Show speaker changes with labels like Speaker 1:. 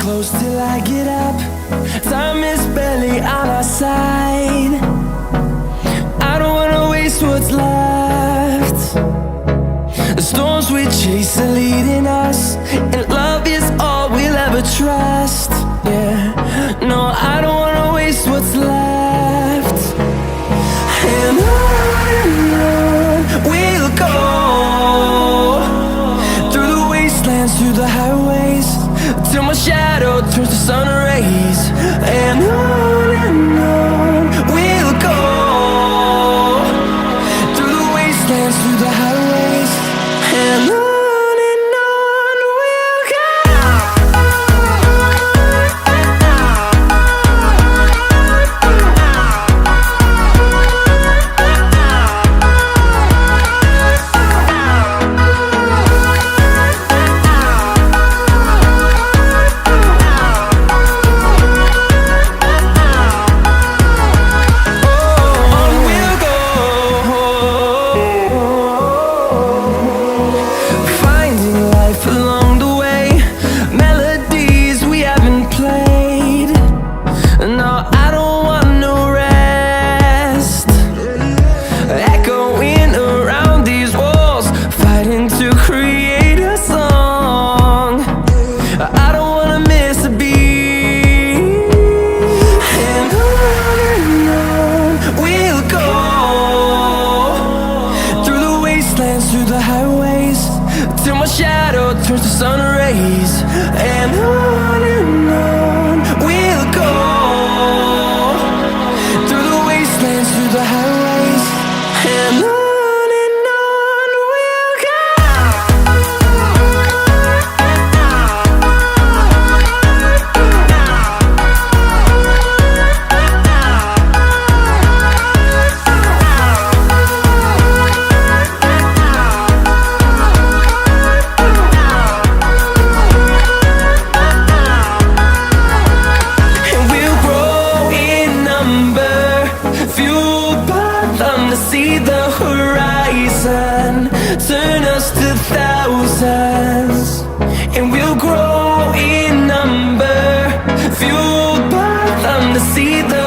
Speaker 1: close till I get up. Time is barely on our side. I don't wanna waste what's left. The storms we chase are leading us, and love is all we'll ever trust. Yeah, no, I don't wanna waste what's left. And on we'll go, through the wastelands, through the highways, till my shadow turns to sun rays. And on we'll go, through the wastelands, through the highways, and on we'll go. Through the highways, till my shadow turns to sun rays. And on we'll go, through the wastelands, through the highways, and on we'll go. To see the horizon turn us to thousands, and we'll grow in number, fueled by them to see the